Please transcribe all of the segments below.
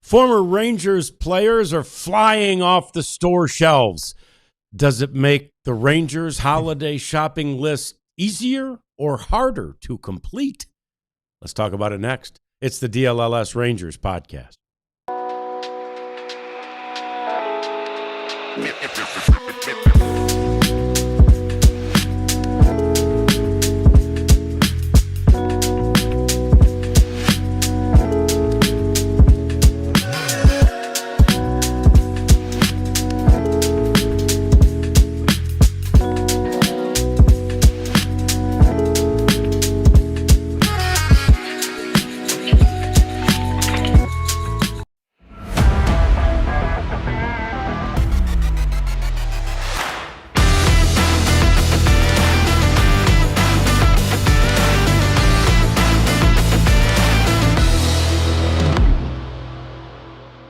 Former Rangers players are flying off the store shelves. Does it make the Rangers holiday shopping list easier or harder to complete? Let's talk about it next. It's the DLLS Rangers podcast.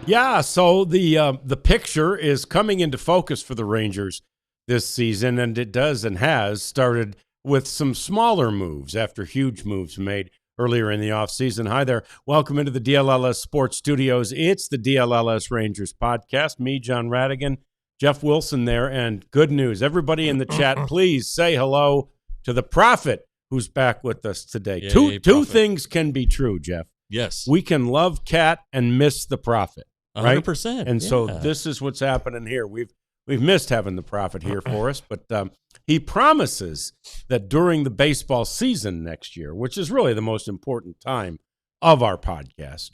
Yeah, so the picture is coming into focus for the Rangers this season, and it does and has started with some smaller moves after huge moves made earlier in the offseason. Hi there. Welcome into the DLLS Sports Studios. It's the DLLS Rangers podcast. Me, John Radigan, Jeff Wilson there, and good news. Everybody in the chat, please say hello to the Prophet who's back with us today. Yay, two things can be true, Jeff. Yes. We can love Cat and miss the Prophet. Right? 100%. And so this is what's happening here. We've missed having the Prophet here for us, but he promises that during the baseball season next year, which is really the most important time of our podcast,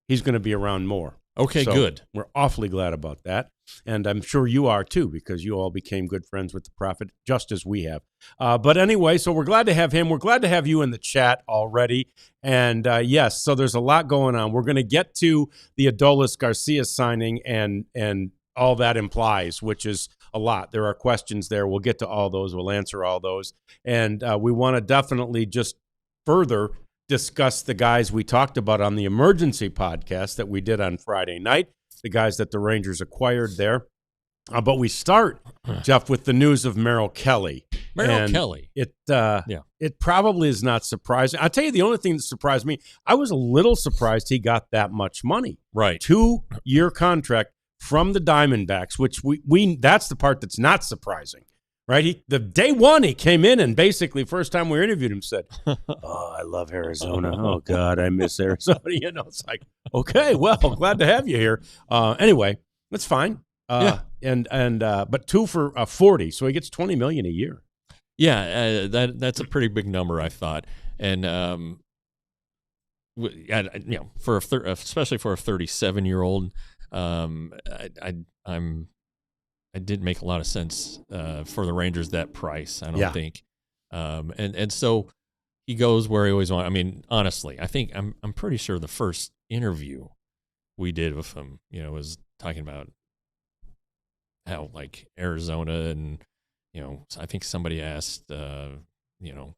he's going to be around more. Okay, so good. We're awfully glad about that. And I'm sure you are too, because you all became good friends with the Prophet, just as we have. But anyway, so we're glad to have him. We're glad to have you in the chat already. And yes, so there's a lot going on. We're going to get to the Adolis Garcia signing and all that implies, which is a lot. There are questions there. We'll get to all those. We'll answer all those. And we want to definitely just further discuss the guys we talked about on the emergency podcast that we did on Friday night, the guys that the Rangers acquired there. But we start, Jeff, with the news of Merrill Kelly. Merrill Kelly. It probably is not surprising. I'll tell you the only thing that surprised me, I was a little surprised he got that much money. Right. 2-year contract from the Diamondbacks, which we that's the part that's not surprising. Right, the day one he came in and basically first time we interviewed him said, "Oh, I love Arizona. Oh God, I miss Arizona." You know, it's like, okay, well, glad to have you here. Anyway, that's fine. But 2 for 40, so he gets $20 million a year. Yeah, that's a pretty big number, I thought, and for especially for a 37-year-old, it didn't make a lot of sense for the Rangers, that price, I don't think. And so he goes where he always wanted. I mean, honestly, I'm pretty sure the first interview we did with him, was talking about how like Arizona and, I think somebody asked, do you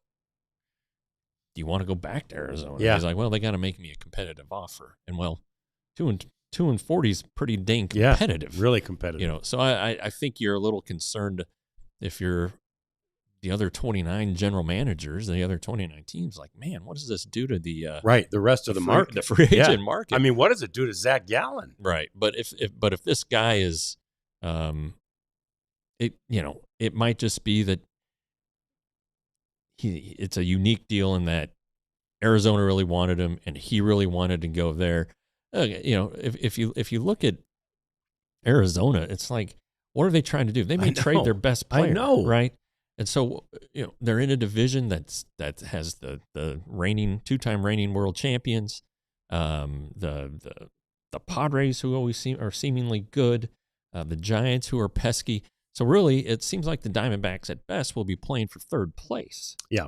want to go back to Arizona? Yeah. He's like, well, they got to make me a competitive offer. And well, 2 and 40 is pretty dang competitive. Yeah, really competitive. So I think you're a little concerned if you're the other 29 general managers, the other 29 teams, like, man, what does this do to the rest of the market, the free agent market? I mean, what does it do to Zach Gallen? Right, but if this guy is, it might just be that it's a unique deal in that Arizona really wanted him and he really wanted to go there. If you look at Arizona, it's like, what are they trying to do? They may trade their best player, right? And so, they're in a division that has the reigning 2-time reigning world champions, the Padres, who always are seemingly good, the Giants, who are pesky. So really, it seems like the Diamondbacks at best will be playing for third place. Yeah.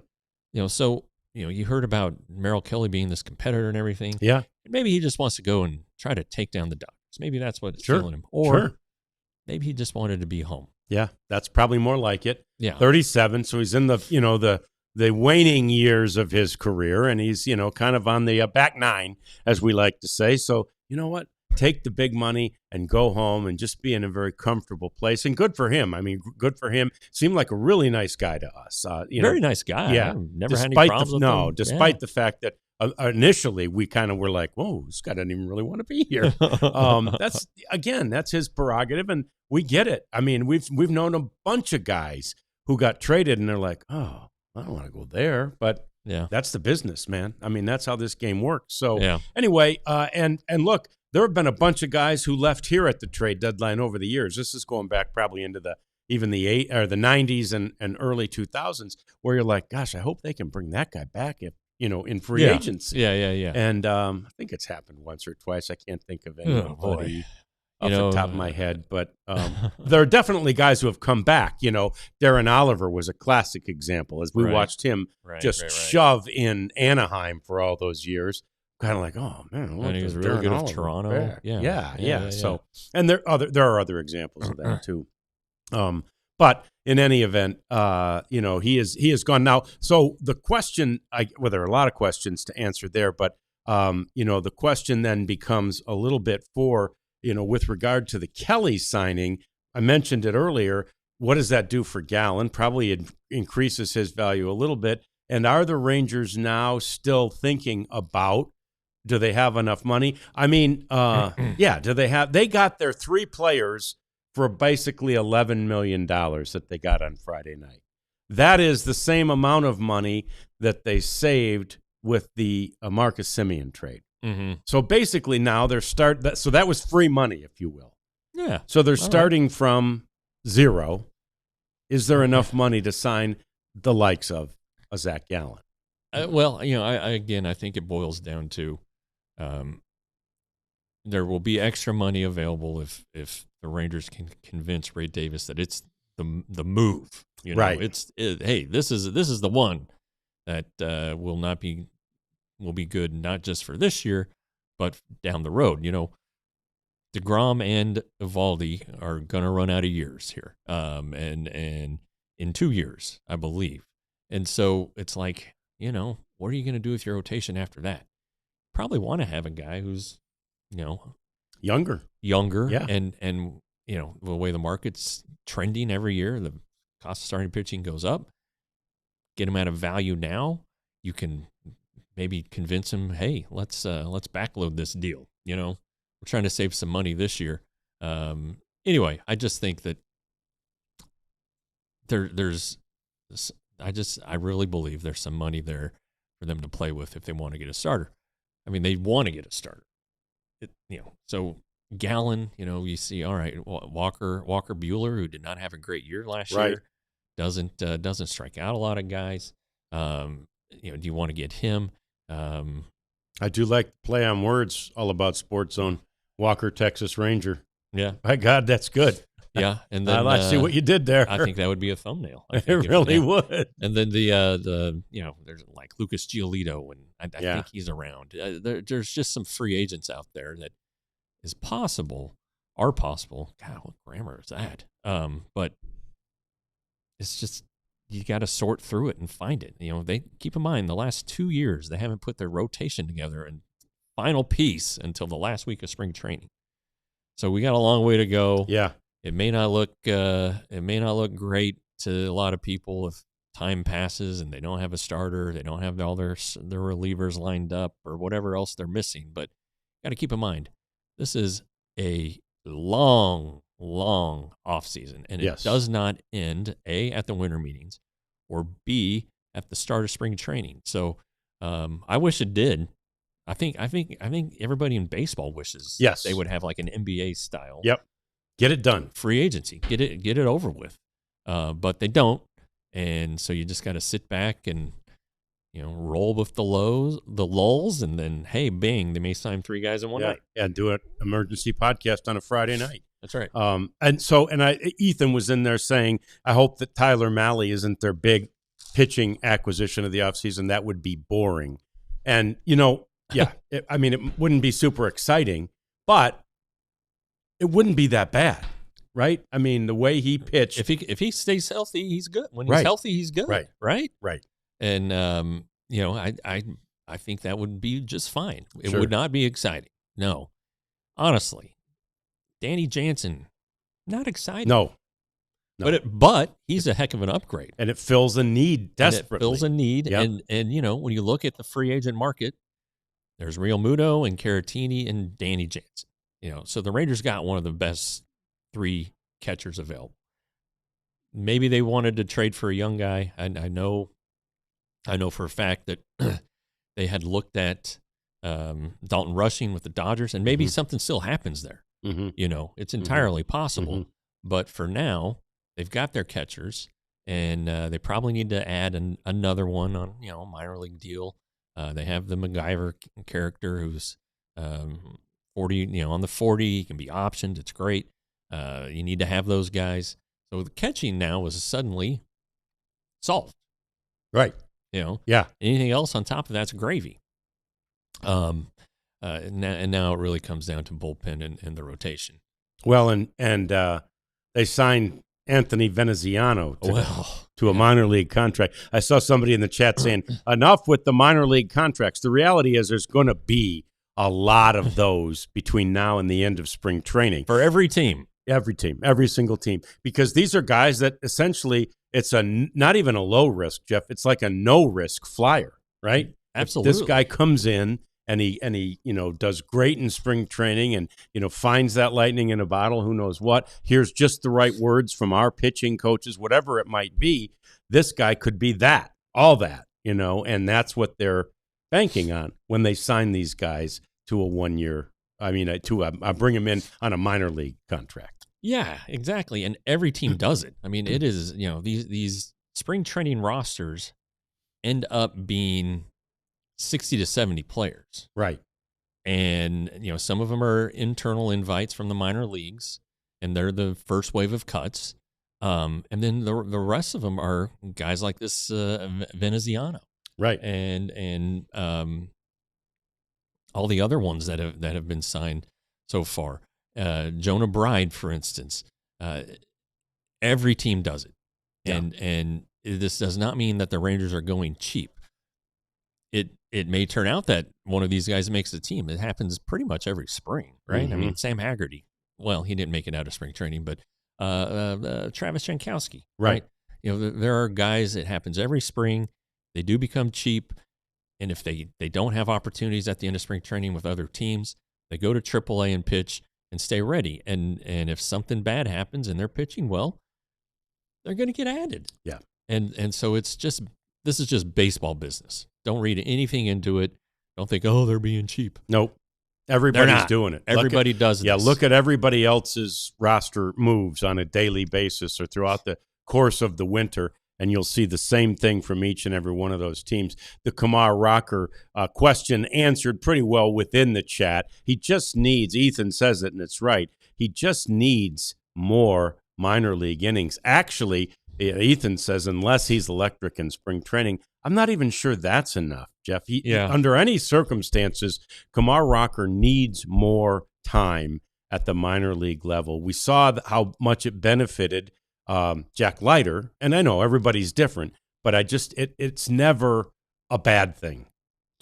So you heard about Merrill Kelly being this competitor and everything. Yeah. Maybe he just wants to go and try to take down the Dodgers. Maybe that's what's killing him. Or maybe he just wanted to be home. Yeah, that's probably more like it. Yeah. 37, so he's in the waning years of his career, and he's, kind of on the back nine, as we like to say. So, you know what? Take the big money and go home and just be in a very comfortable place. And good for him. I mean, good for him. Seemed like a really nice guy to us. Very nice guy. Yeah. I've never had any problems with him. Despite the fact that initially we kind of were like, whoa, this guy doesn't even really want to be here. That's his prerogative, and we get it. I mean, we've known a bunch of guys who got traded, and they're like, oh, I don't want to go there, but that's the business, man. I mean, that's how this game works. So anyway, and look, there have been a bunch of guys who left here at the trade deadline over the years. This is going back probably into the 90s and early 2000s, where you're like, gosh, I hope they can bring that guy back if, in free agency. Yeah. And I think it's happened once or twice. I can't think of anybody off the top of my head, but there are definitely guys who have come back. Darren Oliver was a classic example, as we watched him shove in Anaheim for all those years. Kind of like, oh man, and he was really good at Toronto. Back. Yeah. So, and there are other examples of that too. But in any event, he is gone now. So the question, there are a lot of questions to answer there, but the question then becomes a little bit with regard to the Kelly signing. I mentioned it earlier. What does that do for Gallen? Probably it increases his value a little bit. And are the Rangers now still thinking about? Do they have enough money? I mean, do they have? They got their 3 players for basically $11 million that they got on Friday night. That is the same amount of money that they saved with the Marcus Semien trade. Mm-hmm. So basically now so that was free money, if you will. Yeah. So they're starting from zero. Is there enough money to sign the likes of a Zach Gallen? I think it boils down to there will be extra money available if the Rangers can convince Ray Davis that it's the move. Right. Hey, this is the one that will be good not just for this year, but down the road. DeGrom and Eovaldi are going to run out of years here, and in 2 years, I believe. And so it's like, what are you going to do with your rotation after that? Probably want to have a guy who's, younger, and the way the market's trending every year, the cost of starting pitching goes up. Get him at a value now. You can maybe convince him, hey, let's backload this deal. We're trying to save some money this year. Anyway, I just think that I really believe there's some money there for them to play with if they want to get a starter. I mean, they want to get a starter. So Gallen, you see, all right, Walker Buehler, who did not have a great year last year, doesn't strike out a lot of guys. Do you want to get him? I do like play on words, all about Sports Zone. Walker, Texas Ranger. Yeah. My God, that's good. Yeah, and then I see what you did there. I think that would be a thumbnail. It really would. And then there's like Lucas Giolito, and I think he's around. There's just some free agents out there that are possible. God, what grammar is that? But it's just you got to sort through it and find it. They keep in mind the last 2 years they haven't put their rotation together and final piece until the last week of spring training. So we got a long way to go. Yeah. It may not look great to a lot of people if time passes and they don't have a starter, they don't have all their relievers lined up or whatever else they're missing. But got to keep in mind, this is a long offseason, and it does not end A, at the winter meetings, or B, at the start of spring training. So I wish it did. I think everybody in baseball wishes they would have like an NBA style. Yep. Get it done. Free agency. Get it over with. But they don't. And so you just got to sit back and, roll with the lulls, and then, hey, bang, they may sign 3 guys in one night. And do an emergency podcast on a Friday night. That's right. Ethan was in there saying, I hope that Tyler Mahle isn't their big pitching acquisition of the offseason. That would be boring. And, it wouldn't be super exciting, but it wouldn't be that bad, right? I mean, the way he pitched. If he stays healthy, he's good. When he's healthy, he's good. Right. And I think that would be just fine. It would not be exciting. No, honestly, Danny Jansen, not exciting. No. But he's a heck of an upgrade, and it fills a need desperately. And when you look at the free agent market, There's Real Muto and Caratini and Danny Jansen. So the Rangers got one of the best 3 catchers available. Maybe they wanted to trade for a young guy. I know for a fact that they had looked at Dalton Rushing with the Dodgers, and maybe something still happens there. It's entirely possible. But for now, they've got their catchers, and they probably need to add another one on a minor league deal. They have the MacGyver character who's 40, on the 40, he can be optioned. It's great. You need to have those guys. So the catching now is suddenly solved. Right. Yeah. Anything else on top of that's gravy. And now it really comes down to bullpen and the rotation. Well, and they signed Anthony Veneziano to a minor league contract. I saw somebody in the chat saying, enough with the minor league contracts. The reality is there's going to be a lot of those between now and the end of spring training. For every team. Every single team. Because these are guys that essentially it's not even a low risk, Jeff. It's like a no risk flyer, right? Absolutely. This guy comes in and he does great in spring training and finds that lightning in a bottle, who knows what. Here's just the right words from our pitching coaches, whatever it might be. This guy could be all that, and that's what they're banking on when they sign these guys to a 1 year. Bring him in on a minor league contract. Yeah, exactly. And every team does it. It is, these spring training rosters end up being 60 to 70 players. Right. And, some of them are internal invites from the minor leagues, and they're the first wave of cuts. And then the rest of them are guys like this Veneziano. Right. And all the other ones that have been signed so far. Jonah Bride, for instance. Every team does it. And this does not mean that the Rangers are going cheap. It may turn out that one of these guys makes the team. It happens pretty much every spring, right? Sam Haggerty. Well, he didn't make it out of spring training, but Travis Jankowski. Right. There are guys, it happens every spring. They do become cheap. And if they don't have opportunities at the end of spring training with other teams, they go to AAA and pitch and stay ready. And if something bad happens and they're pitching well, they're going to get added. Yeah. And so this is just baseball business. Don't read anything into it. Don't think, they're being cheap. Nope. Everybody's doing it. Everybody does this. Yeah, look at everybody else's roster moves on a daily basis or throughout the course of the winter, and you'll see the same thing from each and every one of those teams. The Kamar Rocker question answered pretty well within the chat. He just needs, Ethan says it, and it's right, he just needs more minor league innings. Actually, Ethan says unless he's electric in spring training, I'm not even sure that's enough, Jeff. Under any circumstances, Kamar Rocker needs more time at the minor league level. We saw how much it benefited Jack Leiter, and I know everybody's different, but it's never a bad thing.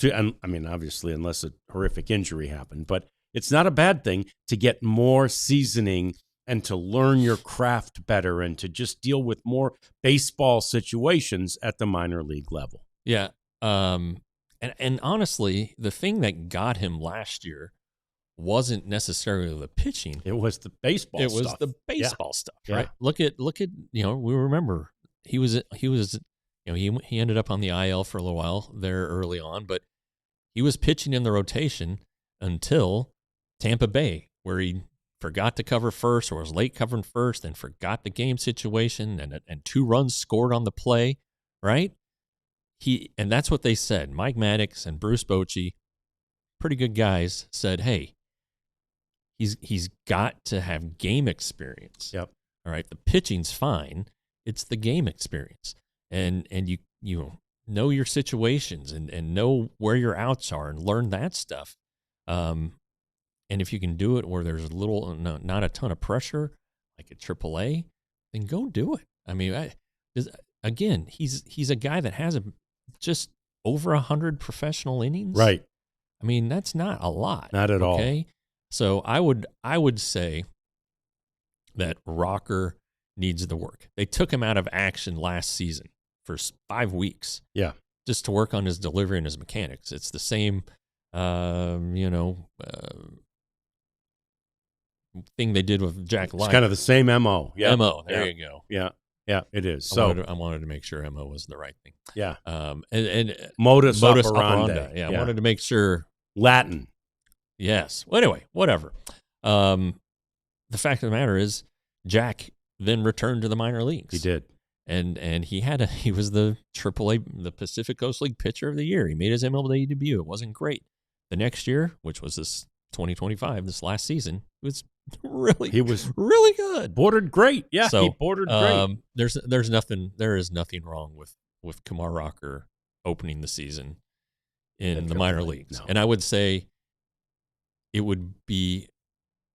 Obviously, unless a horrific injury happened, but it's not a bad thing to get more seasoning and to learn your craft better and to just deal with more baseball situations at the minor league level. Yeah. And honestly, the thing that got him last year wasn't necessarily the pitching. It was the baseball stuff. It was the baseball stuff, right? Yeah. Look at, we remember he ended up on the IL for a little while there early on, but he was pitching in the rotation until Tampa Bay, where he forgot to cover first or was late covering first and forgot the game situation and 2 runs scored on the play, right? And that's what they said. Mike Maddox and Bruce Bochy, pretty good guys, said, hey, he's got to have game experience. Yep. All right. The pitching's fine. It's the game experience. And you know your situations and know where your outs are and learn that stuff. And if you can do it where there's not a ton of pressure, like at AAA, then go do it. Again, he's a guy that has just over 100 professional innings. Right. That's not a lot. Not at all. Okay. So I would say that Rocker needs the work. They took him out of action last season for 5 weeks. Yeah. Just to work on his delivery and his mechanics. It's the same thing they did with Jack It's Leiter. kind of the same MO. Yeah. MO. There you go. Yeah. Yeah, it is. I So wanted to make sure MO was the right thing. yeah. And Modus operandi. Yeah, I wanted to make sure. Latin. Yes. Well, anyway, whatever. The fact of the matter is, Jack then returned to the minor leagues. He did. And he was the the Pacific Coast League Pitcher of the Year. He made his MLB debut. It wasn't great. The next year, which was this 2025, this last season, was really good. Bordered great. Yeah, so, he bordered great. There is nothing wrong with Kumar Rocker opening the season in the minor leagues. No. And I would say it would be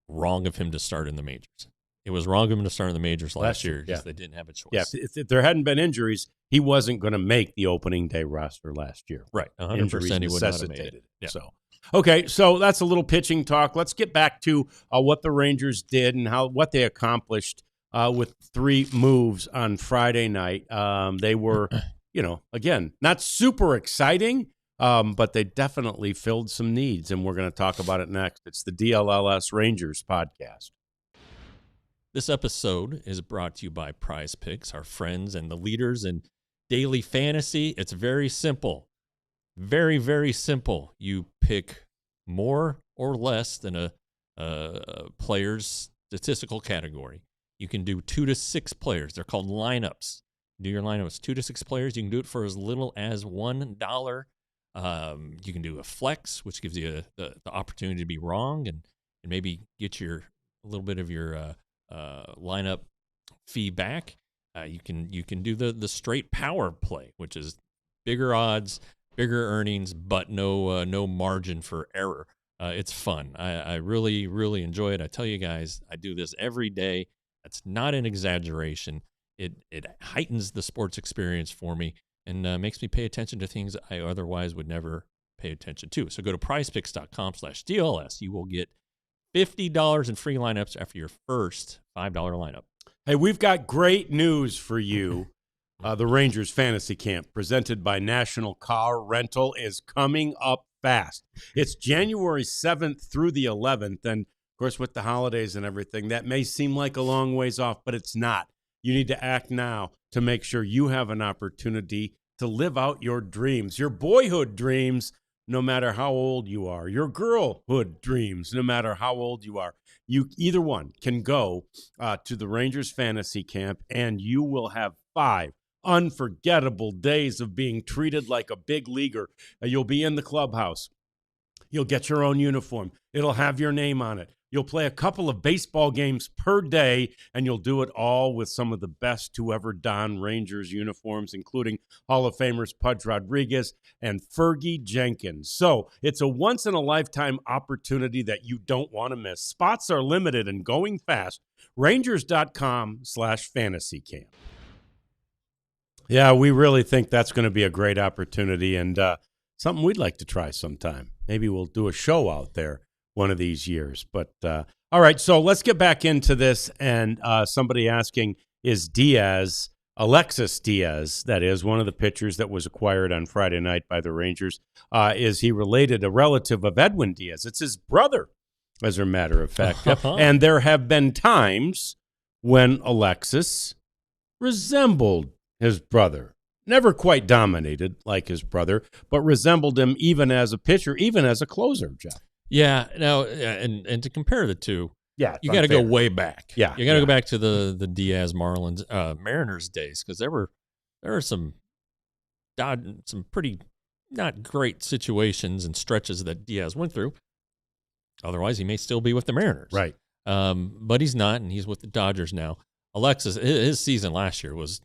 wrong of him to start in the majors. It was wrong of him to start in the majors last year because they didn't have a choice. Yeah, if there hadn't been injuries, he wasn't going to make the opening day roster last year. Right, 100% he would not have made it. Yeah. So, okay, so that's a little pitching talk. Let's get back to what the Rangers did and what they accomplished with 3 moves on Friday night. They were, again, not super exciting, but they definitely filled some needs, and we're going to talk about it next. It's the DLLS Rangers podcast. This episode is brought to you by Prize Picks, our friends and the leaders in daily fantasy. It's very simple. Very, very simple. You pick more or less than a player's statistical category. You can do 2 to 6 players. They're called lineups. Do your lineups 2 to 6 players. You can do it for as little as $1. You can do a flex, which gives you the opportunity to be wrong and maybe get a little bit of your lineup fee back. You can do the straight power play, which is bigger odds, bigger earnings, but no margin for error. It's fun. I really, really enjoy it. I tell you guys, I do this every day. That's not an exaggeration. It heightens the sports experience for me and makes me pay attention to things I otherwise would never pay attention to. So go to prizepicks.com/DLS. You will get $50 in free lineups after your first $5 lineup. Hey, we've got great news for you. The Rangers Fantasy Camp, presented by National Car Rental, is coming up fast. It's January 7th through the 11th, and of course, with the holidays and everything, that may seem like a long ways off, but it's not. You need to act now to make sure you have an opportunity to live out your dreams, your boyhood dreams, no matter how old you are, your girlhood dreams, no matter how old you are. Either one can go to the Rangers Fantasy Camp, and you will have 5 unforgettable days of being treated like a big leaguer. You'll be in the clubhouse. You'll get your own uniform. It'll have your name on it. You'll play a couple of baseball games per day, and you'll do it all with some of the best to ever don Rangers uniforms, including Hall of Famers Pudge Rodriguez and Fergie Jenkins. So it's a once-in-a-lifetime opportunity that you don't want to miss. Spots are limited and going fast. Rangers.com/fantasycamp. Yeah, we really think that's going to be a great opportunity and something we'd like to try sometime. Maybe we'll do a show out there one of these years. But all right, so let's get back into this. And somebody asking, is Alexis Diaz, that is one of the pitchers that was acquired on Friday night by the Rangers, is he related, a relative of Edwin Diaz? It's his brother, as a matter of fact. And there have been times when Alexis resembled his brother. Never quite dominated like his brother, but resembled him even as a pitcher, even as a closer, Jeff. Yeah. Now, and to compare the two, you got to go way back. Yeah, you got to go back to the Diaz Marlins Mariners days, because there were some pretty not great situations and stretches that Diaz went through. Otherwise, he may still be with the Mariners, right? But he's not, and he's with the Dodgers now. Alexis, his season last year was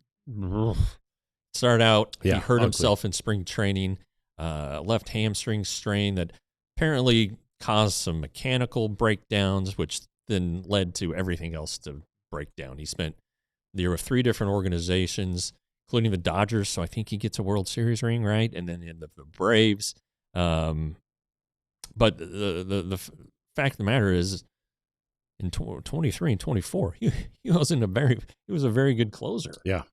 started out. He hurt himself in spring training, left hamstring strain that apparently caused some mechanical breakdowns, which then led to everything else to break down. He spent the year with 3 different organizations, including the Dodgers, so I think he gets a World Series ring, right? And then in the Braves. But the fact of the matter is, in 23 and 24, he was a very good closer. Yeah.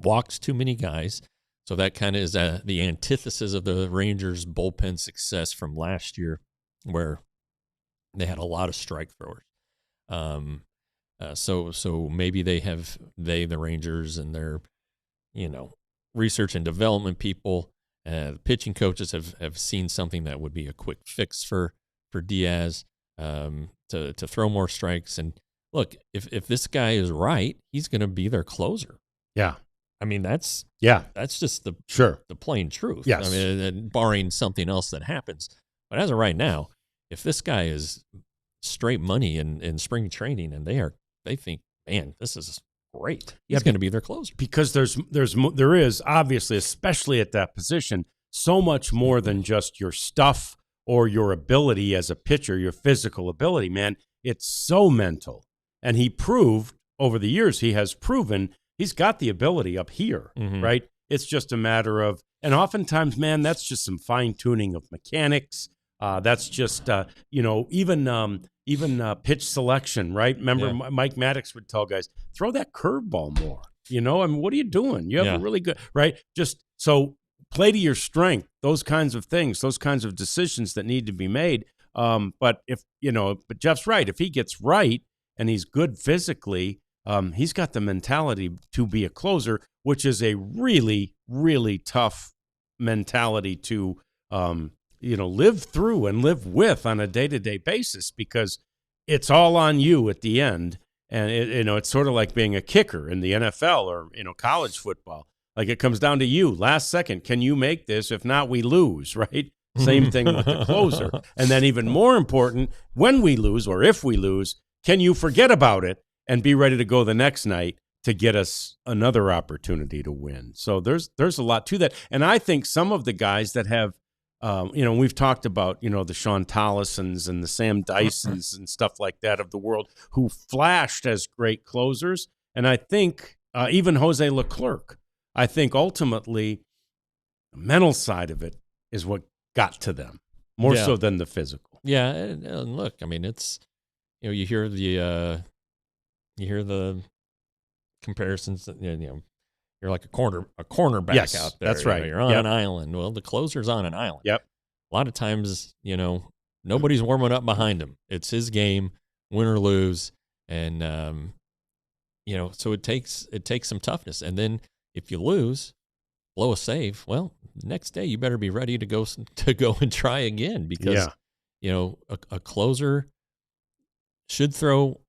Walks too many guys, So that kind of is the antithesis of the Rangers' bullpen success from last year, where they had a lot of strike throwers. So maybe the Rangers and their, research and development people, the pitching coaches have seen something that would be a quick fix for Diaz, to throw more strikes. And look, if this guy is right, he's going to be their closer. Yeah. I mean, that's just the plain truth. Yes. I mean, barring something else that happens. But as of right now, if this guy is straight money in spring training and they think, man, this is great, he's going to be their closer. Because there is obviously, especially at that position, so much more than just your stuff or your ability as a pitcher, your physical ability, man. It's so mental. And he proved over the years, he has proven he's got the ability up here, right? It's just a matter of, and oftentimes, man, that's just some fine tuning of mechanics. That's just, even pitch selection, right? Remember, Mike Maddox would tell guys, throw that curveball more. I mean, what are you doing? You have a really good, right? Just so play to your strength, those kinds of things, those kinds of decisions that need to be made. But but Jeff's right. If he gets right and he's good physically, he's got the mentality to be a closer, which is a really, really tough mentality to, live through and live with on a day-to-day basis, because it's all on you at the end. And, it's sort of like being a kicker in the NFL or, college football. Like, it comes down to you. Last second, can you make this? If not, we lose, right? Same thing with the closer. And then even more important, when we lose or if we lose, can you forget about it and be ready to go the next night to get us another opportunity to win? So there's a lot to that. And I think some of the guys that have, we've talked about, the Sean Tollisons and the Sam Dysons and stuff like that of the world who flashed as great closers. And I think even Jose Leclerc, I think ultimately the mental side of it is what got to them more so than the physical. Yeah. And look, I mean, it's, you hear the comparisons that, you're like a cornerback out there. That's right. You're on an island. Well, the closer's on an island. Yep. A lot of times, nobody's warming up behind him. It's his game, win or lose. And, so it takes some toughness. And then if you lose, blow a save, well, the next day you better be ready to go and try again, because, a closer should throw,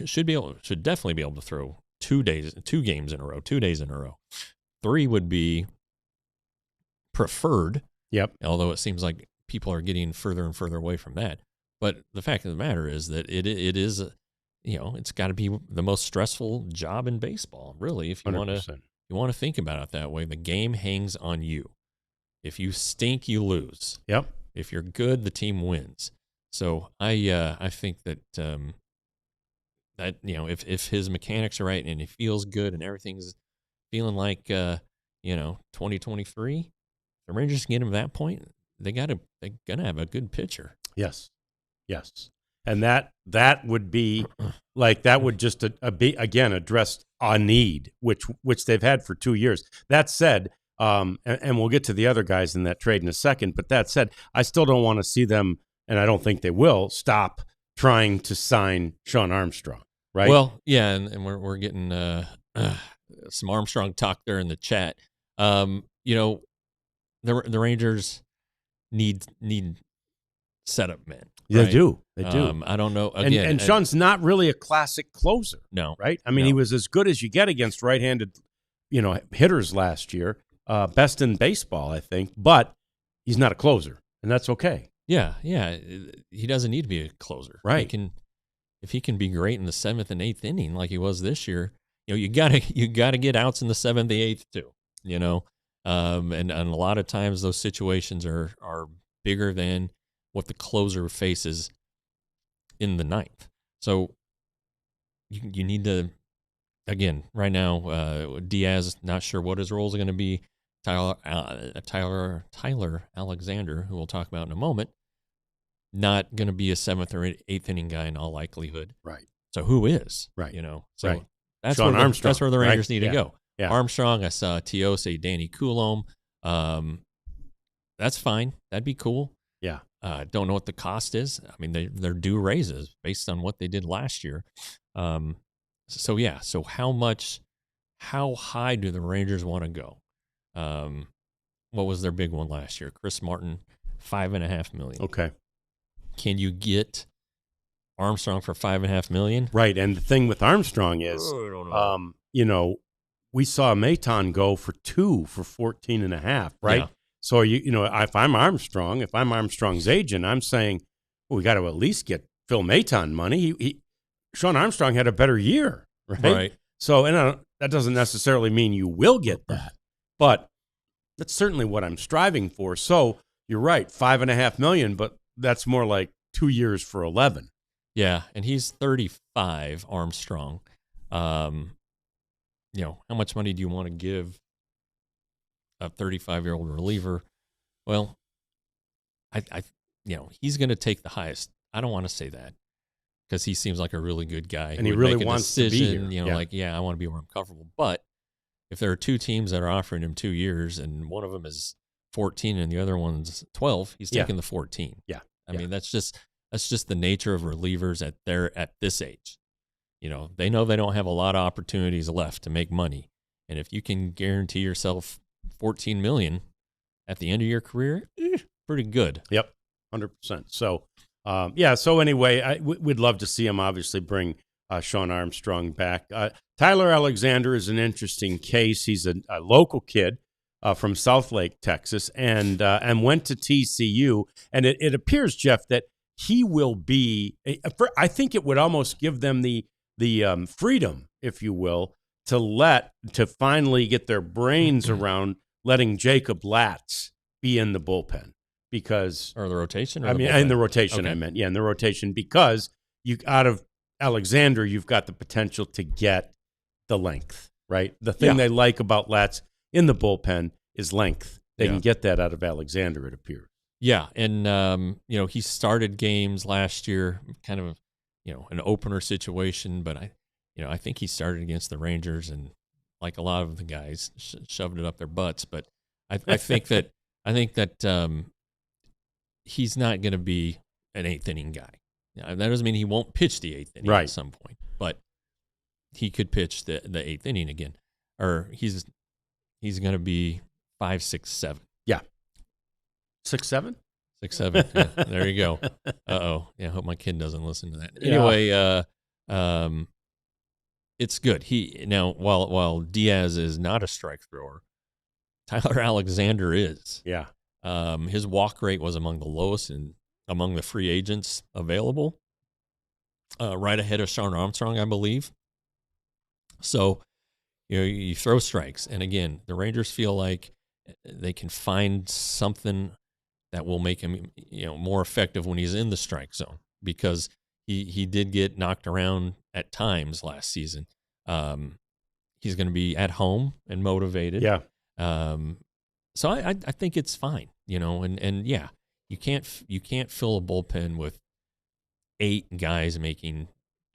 should definitely be able to throw 2 days in a row. 3 would be preferred. Yep. Although it seems like people are getting further and further away from that. But the fact of the matter is that it is, it's got to be the most stressful job in baseball, really. If you want to think about it that way, the game hangs on you. If you stink, you lose. Yep. If you're good, the team wins. So I think that if his mechanics are right and he feels good and everything's feeling like 2023, the Rangers can get him to that point, they're gonna have a good pitcher. Yes. And that would be like, that would just be, again, address a need which they've had for 2 years. That said, and we'll get to the other guys in that trade in a second, but that said, I still don't want to see them, and I don't think they will stop trying to sign Sean Armstrong, right? Well, yeah, and we're getting some Armstrong talk there in the chat. The Rangers need setup men. Right? They do. I don't know. Again, and Sean's not really a classic closer. No, right? I mean, he was as good as you get against right-handed, hitters last year. Best in baseball, I think, but he's not a closer, and that's okay. Yeah. He doesn't need to be a closer. Right. If he can be great in the 7th and 8th inning like he was this year, you gotta get outs in the 7th and 8th too. And a lot of times those situations are bigger than what the closer faces in the 9th. So you need to, again, right now, Diaz, not sure what his role is going to be. Tyler Alexander, who we'll talk about in a moment, not going to be a 7th or 8th inning guy in all likelihood. Right. So who is? Right. So right. that's Sean Armstrong. That's where the Rangers need to go. Yeah. Armstrong. I saw T.O. say Danny Coulomb. That's fine. That'd be cool. Yeah. Don't know what the cost is. I mean, they're due raises based on what they did last year. So how high do the Rangers want to go? What was their big one last year? Chris Martin, $5.5 million. Okay. Can you get Armstrong for $5.5 million? Right. And the thing with Armstrong is, I don't know. you know, we saw Maton go for 2 for 14.5, right? Yeah. So you know, if I'm Armstrong's agent, I'm saying, well, we got to at least get Phil Maton money. Sean Armstrong had a better year, right? Right. So, and that doesn't necessarily mean you will get that, but that's certainly what I'm striving for. So you're right, $5.5 million, but that's more like 2 years for 11. Yeah, and he's 35, Armstrong. You know, how much money do you want to give a 35-year-old reliever? Well, I you know, he's going to take the highest. I don't want to say that because he seems like a really good guy. And he really wants to be here. You know, I want to be where I'm comfortable. But if there are two teams that are offering him 2 years and one of them is 14 and the other one's 12, he's taking the 14. Yeah. I mean, that's just the nature of relievers at this age. You know, they know they don't have a lot of opportunities left to make money. And if you can guarantee yourself $14 million at the end of your career, pretty good. Yep, 100%. So, so anyway, we'd love to see him obviously bring Sean Armstrong back. Tyler Alexander is an interesting case. He's a local kid from Southlake, Texas, and went to TCU. And it appears, Jeff, that he will be. I think it would almost give them the freedom, if you will, to finally get their brains around letting Jacob Latz be in the bullpen or the rotation. In the rotation, okay. I meant, in the rotation, because out of Alexander, you've got the potential to get the length, right? The thing they like about Latz in the bullpen is length. They can get that out of Alexander, it appears. Yeah, and he started games last year, kind of, an opener situation, but I think he started against the Rangers and, like a lot of the guys, shoved it up their butts. But I think that he's not going to be an eighth inning guy. Now, that doesn't mean he won't pitch the eighth inning at some point, but he could pitch the eighth inning again, or he's going to be 5, 6, 7. Yeah, 6, 7. 6, 7. Yeah, there you go. Uh-oh. Yeah, I hope my kid doesn't listen to that. Anyway, it's good. While Diaz is not a strike thrower, Tyler Alexander is. Yeah. His walk rate was among the lowest among the free agents available, right ahead of Sean Armstrong, I believe. So, you throw strikes. And again, the Rangers feel like they can find something that will make him, more effective when he's in the strike zone, because he did get knocked around at times last season. He's going to be at home and motivated. Yeah. So I think it's fine, and yeah, you can't fill a bullpen with 8 guys making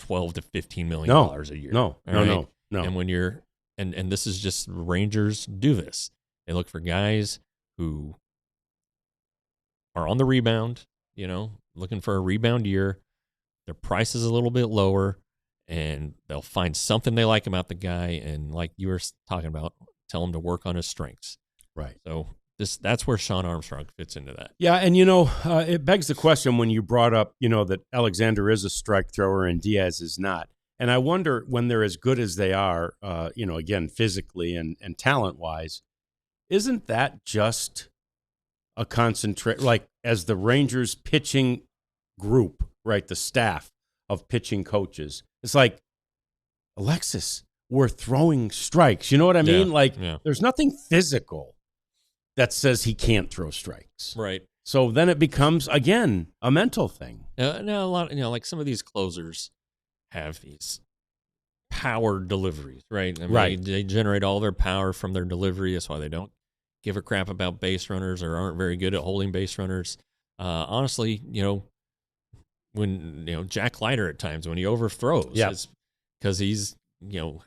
$12 to $15 million a year. No. And when you're and this is just Rangers do this. They look for guys who are on the rebound, looking for a rebound year. Their price is a little bit lower, and they'll find something they like about the guy. And like you were talking about, tell him to work on his strengths. Right. So that's where Sean Armstrong fits into that. Yeah, and it begs the question when you brought up, that Alexander is a strike thrower and Diaz is not. And I wonder, when they're as good as they are, again, physically and talent-wise, isn't that just a concentrate, like as the Rangers pitching group, right, the staff of pitching coaches, it's like, Alexis, we're throwing strikes. You know what I mean? There's nothing physical that says he can't throw strikes. Right. So then it becomes, again, a mental thing. Now, a lot, like some of these closers have these power deliveries, right? I mean, right. They generate all their power from their delivery. That's why they don't give a crap about base runners or aren't very good at holding base runners. Honestly, when Jack Leiter at times when he overthrows, it's because he's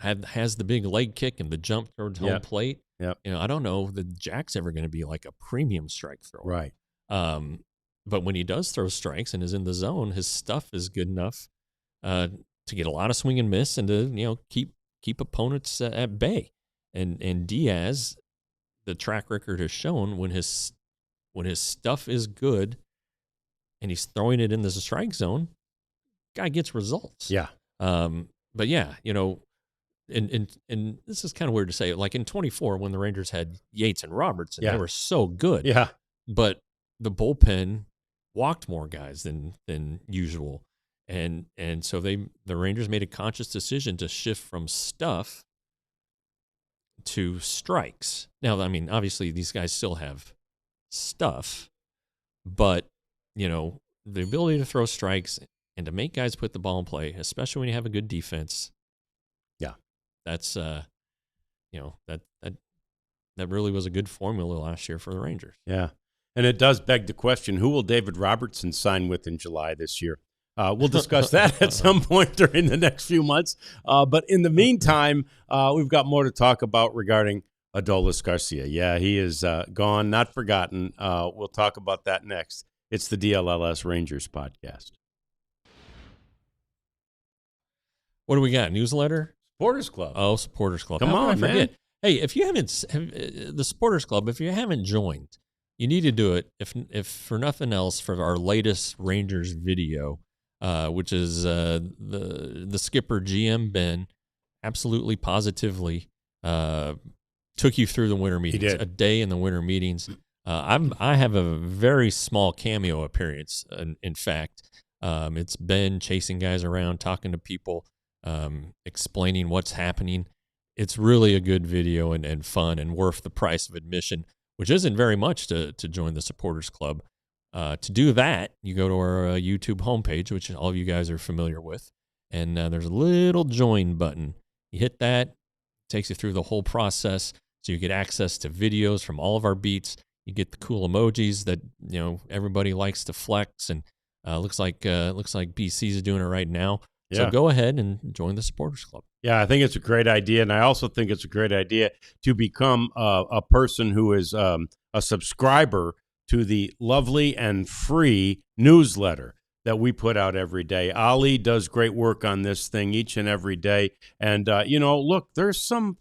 has the big leg kick and the jump towards home plate. Yep. I don't know that Jack's ever going to be like a premium strike thrower. Right. But when he does throw strikes and is in the zone, his stuff is good enough to get a lot of swing and miss and to keep opponents at bay. And Diaz, the track record has shown when his stuff is good and he's throwing it in the strike zone, guy gets results. Yeah. But yeah, and this is kind of weird to say, like in 24 when the Rangers had Yates and Robertson, they were so good. Yeah. But the bullpen walked more guys than usual. And so the Rangers made a conscious decision to shift from stuff to strikes. Now, I mean, obviously these guys still have stuff, but the ability to throw strikes and to make guys put the ball in play, especially when you have a good defense. Yeah. That's that really was a good formula last year for the Rangers. Yeah. And it does beg the question, who will David Robertson sign with in July this year? We'll discuss that at some point during the next few months. But in the meantime, we've got more to talk about regarding Adolis Garcia. Yeah, he is gone, not forgotten. We'll talk about that next. It's the DLLS Rangers podcast. What do we got? Newsletter? Supporters Club. Oh, Supporters Club. Come on, man. Hey, if you haven't, the Supporters Club, if you haven't joined, you need to do it, if for nothing else, for our latest Rangers video, which is the skipper, GM Ben, absolutely positively took you through the winter meetings. He did. A day in the winter meetings. I have a very small cameo appearance, in fact. It's Ben chasing guys around, talking to people, explaining what's happening. It's really a good video and fun and worth the price of admission, which isn't very much to join the Supporters Club. To do that, you go to our YouTube homepage, which all of you guys are familiar with, and there's a little join button. You hit that, it takes you through the whole process, so you get access to videos from all of our beats. You get the cool emojis that everybody likes to flex, and looks like BC is doing it right now. Yeah. So go ahead and join the Supporters Club. Yeah, I think it's a great idea, and I also think it's a great idea to become a person who is a subscriber to the lovely and free newsletter that we put out every day. Ali does great work on this thing each and every day, and look, there's some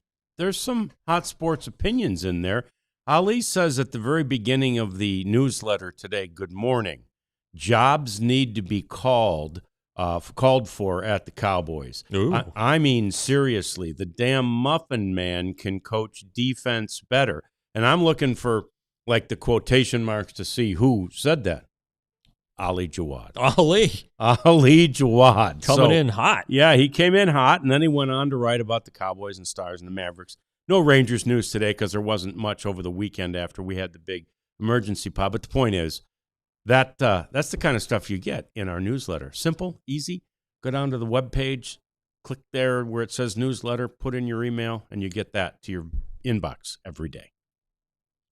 hot sports opinions in there. Ali says at the very beginning of the newsletter today, good morning, jobs need to be called for at the Cowboys. I mean, seriously, the damn Muffin Man can coach defense better. And I'm looking for, like, the quotation marks to see who said that. Ali Jawad. Ali Jawad. Coming in hot. Yeah, he came in hot, and then he went on to write about the Cowboys and Stars and the Mavericks. No Rangers news today because there wasn't much over the weekend after we had the big emergency pod. But the point is, that's the kind of stuff you get in our newsletter. Simple, easy. Go down to the webpage, click there where it says newsletter, put in your email, and you get that to your inbox every day.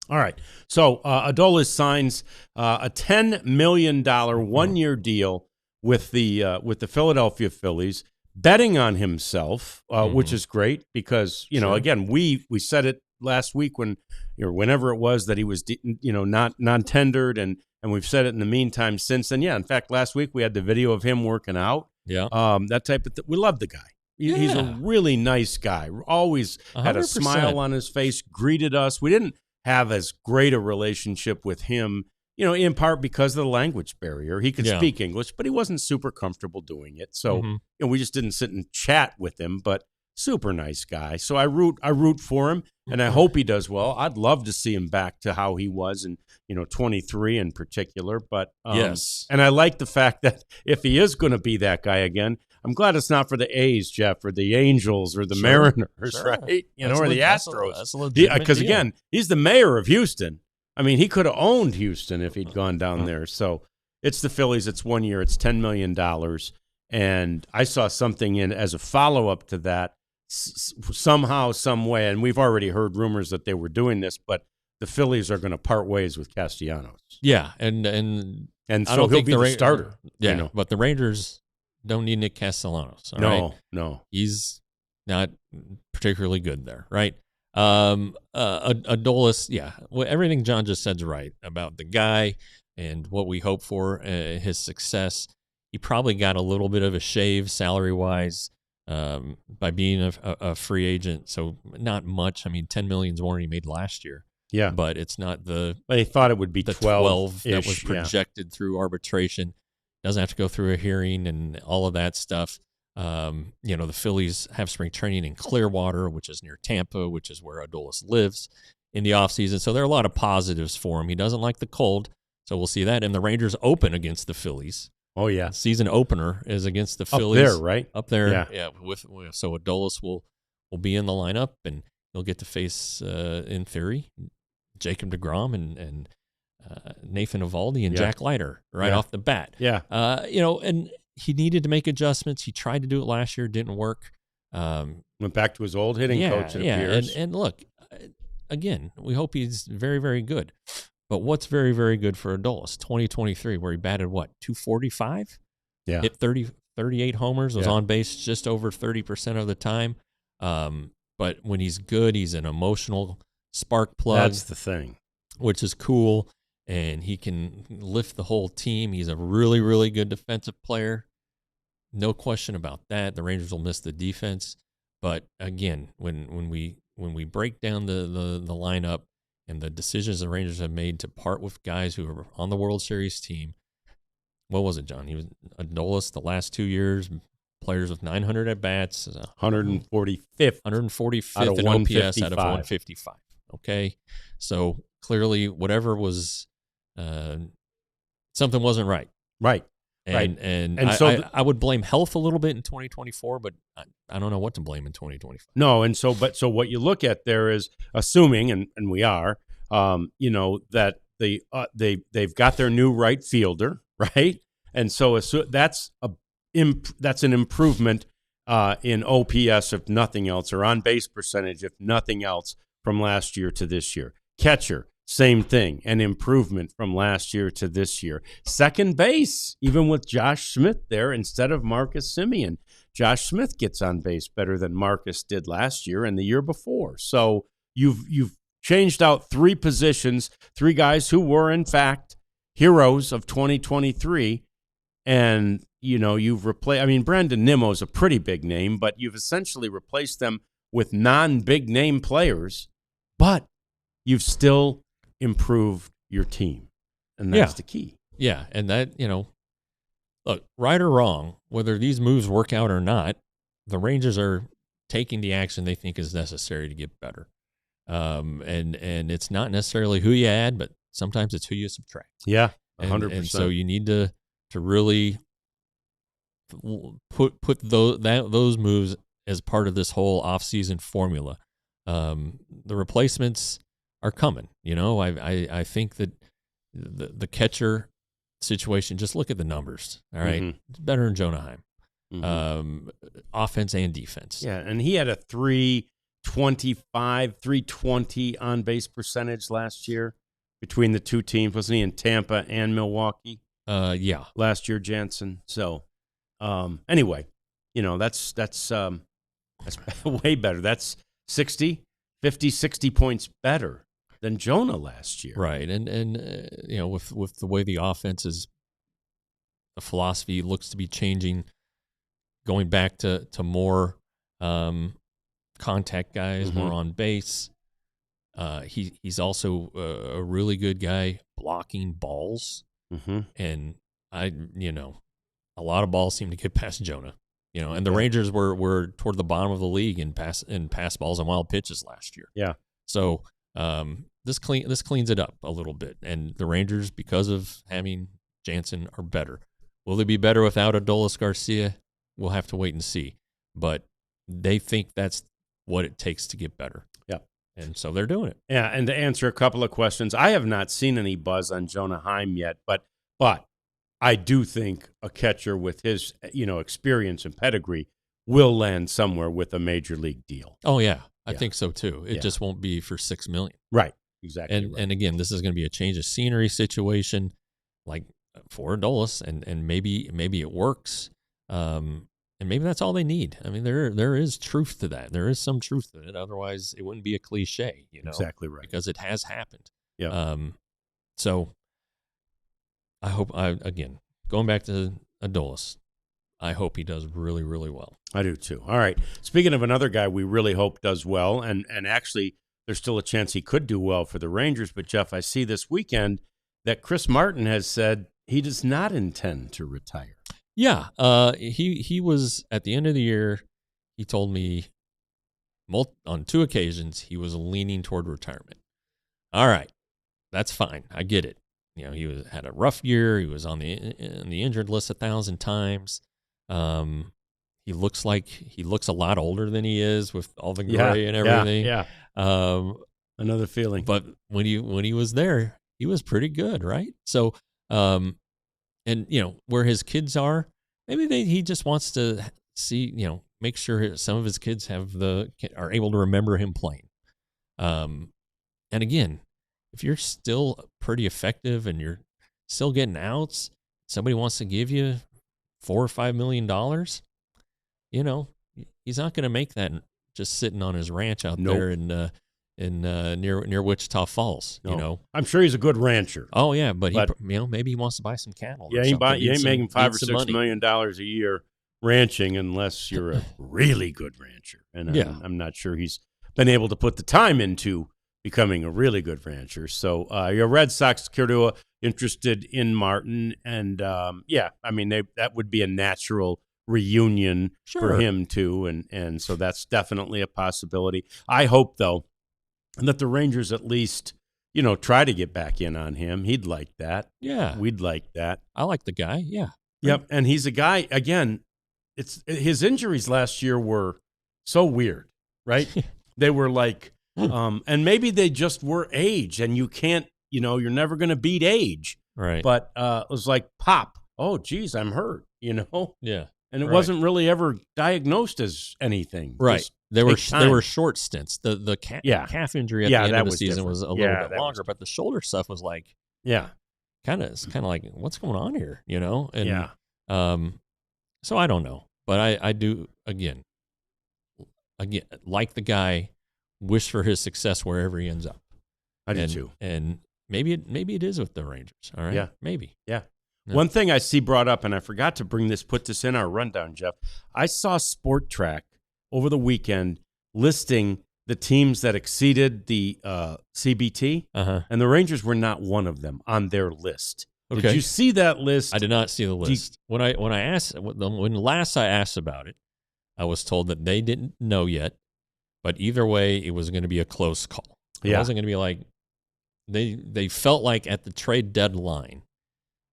All right. So Adolis signs a $10 million one-year deal with the Philadelphia Phillies, betting on himself, which is great because, again, we said it last week whenever it was that he was, not non-tendered, and we've said it in the meantime since. And, yeah, in fact, last week we had the video of him working out. Yeah. That type of thing. We love the guy. He's a really nice guy. Always had a 100%. smile on his face, greeted us. We didn't have as great a relationship with him, in part because of the language barrier. He could speak English, but he wasn't super comfortable doing it. So, we just didn't sit and chat with him, but super nice guy. So I root for him, and I hope he does well. I'd love to see him back to how he was in, 23 in particular. But yes. And I like the fact that if he is going to be that guy again, I'm glad it's not for the A's, Jeff, or the Angels, or the Mariners, right? Or the Astros. That's a legitimate because, deal. again, he's the mayor of Houston. I mean, he could have owned Houston if he'd gone down there. So it's the Phillies. It's 1 year. It's $10 million. And I saw something in as a follow-up to that somehow, some way, and we've already heard rumors that they were doing this, but the Phillies are going to part ways with Castellanos. Yeah, and so he'll be the starter. Yeah, but the Rangers don't need Nick Castellanos. All right? No. He's not particularly good there, right? Adolis, yeah, well, everything John just said's right about the guy and what we hope for his success. He probably got a little bit of a shave salary-wise by being a free agent, so not much. I mean, $10 million is more than he made last year. Yeah, but it's not But they thought it would be the 12 that was projected through arbitration. Doesn't have to go through a hearing and all of that stuff. The Phillies have spring training in Clearwater, which is near Tampa, which is where Adolis lives in the offseason. So there are a lot of positives for him. He doesn't like the cold, so we'll see that. And the Rangers open against the Phillies. Oh, yeah. Season opener is against the Phillies. Up there, right? Up there, yeah. So Adolis will be in the lineup, and he'll get to face, in theory, Jacob deGrom and Nathan Eovaldi and Jack Leiter off the bat. Yeah. And he needed to make adjustments. He tried to do it last year, didn't work. Went back to his old hitting coach, it appears. And look, again, we hope he's very, very good. But what's very, very good for Adolis? 2023, where he batted, 245? Yeah. Hit 38 homers, was on base just over 30% of the time. But when he's good, he's an emotional spark plug. That's the thing. Which is cool. And he can lift the whole team. He's a really, really good defensive player. No question about that. The Rangers will miss the defense. But again, when we break down the lineup and the decisions the Rangers have made to part with guys who are on the World Series team, what was it, John? He was Adolis the last 2 years, players with 900 at-bats. 145th. 145th in OPS out of 155. Okay? So clearly whatever was something wasn't right. Right. And so I would blame health a little bit in 2024, but I don't know what to blame in 2025. No, and so what you look at there is assuming, and we are, that they've got their new right fielder, right, and so that's an improvement in OPS if nothing else, or on base percentage if nothing else from last year to this year. Catcher, same thing, an improvement from last year to this year. Second base, even with Josh Smith there instead of Marcus Semien. Josh Smith gets on base better than Marcus did last year and the year before. So you've changed out three positions, three guys who were, in fact, heroes of 2023. And, you've replaced, Brandon Nimmo's a pretty big name, but you've essentially replaced them with non-big name players, but you've still improved your team, and that's the key. Yeah, and that, look, right or wrong, whether these moves work out or not, the Rangers are taking the action they think is necessary to get better. And it's not necessarily who you add, but sometimes it's who you subtract. Yeah, 100%. And so you need to really put those moves as part of this whole offseason formula. The replacements are coming. I think that the catcher situation, just look at the numbers. All right. Mm-hmm. It's better than Jonah Heim. Mm-hmm. Offense and defense. Yeah, and he had a 320 on base percentage last year between the two teams, wasn't he, in Tampa and Milwaukee? Yeah. Last year, Jansen. So anyway, that's way better. That's 60 points better than Jonah last year. Right. And with the way the offense is, the philosophy looks to be changing, going back to more contact guys, more on base. He's also a really good guy blocking balls. And a lot of balls seem to get past Jonah. And the Rangers were toward the bottom of the league in pass balls and wild pitches last year. Yeah. So this cleans it up a little bit, and the Rangers, because of having Jansen, are better. Will they be better without Adolis Garcia? We'll have to wait and see. But they think that's what it takes to get better. Yeah. And so they're doing it. Yeah, and to answer a couple of questions, I have not seen any buzz on Jonah Heim yet, but I do think a catcher with his, experience and pedigree will land somewhere with a major league deal. Oh yeah, I think so too. It just won't be for $6 million. Right. Exactly. And again, this is going to be a change of scenery situation, like for Adolis, and maybe it works. maybe that's all they need. I mean, there is truth to that. There is some truth to it. Otherwise, it wouldn't be a cliche, Exactly right. because it has happened. Yeah. So I hope, again, going back to Adolis, I hope he does really, really well. I do too. All right. Speaking of another guy we really hope does well, and actually there's still a chance he could do well for the Rangers, but Jeff, I see this weekend that Chris Martin has said he does not intend to retire. Yeah. He was, at the end of the year, he told me on 2 occasions he was leaning toward retirement. All right. That's fine. I get it. He had a rough year. He was on the injured list 1,000 times. He looks a lot older than he is with all the gray and everything. Yeah. Another feeling. But when he was there, he was pretty good, right? So, and where his kids are, maybe he just wants to see, make sure some of his kids are able to remember him playing. And again, if you're still pretty effective and you're still getting outs, somebody wants to give you $4 or $5 million, he's not going to make that just sitting on his ranch out there in near Wichita Falls. I'm sure he's a good rancher. Oh yeah, but maybe he wants to buy some cattle. Yeah, you ain't making $5 or $6 million a year ranching unless you're a really good rancher. And I'm not sure he's been able to put the time into becoming a really good rancher. So your Red Sox, Cordua, interested in Martin, and that would be a natural reunion for him too, and so that's definitely a possibility. I hope though that the Rangers at least try to get back in on him. He'd like that. Yeah, we'd like that. I like the guy. Yeah. Yep, and he's a guy. Again, his injuries last year were so weird, right? They were like. And maybe they just were age, and you can't, you're never going to beat age. Right. But it was like, pop, oh, geez, I'm hurt, Yeah. And it wasn't really ever diagnosed as anything. Right. Just there were short stints. The calf injury at the end of the season was a little bit longer, but the shoulder stuff was like, kind of like, what's going on here, And, so I don't know, but I do, again, like the guy, wish for his success wherever he ends up. I do too. And maybe it is with the Rangers. All right. Yeah. Maybe. Yeah. No. One thing I see brought up, and I forgot to put this in our rundown, Jeff. I saw Sport Track over the weekend listing the teams that exceeded the CBT, and the Rangers were not one of them on their list. Okay. Did you see that list? I did not see the list. When last I asked about it, I was told that they didn't know yet. But either way, it was going to be a close call. It wasn't going to be like they felt like at the trade deadline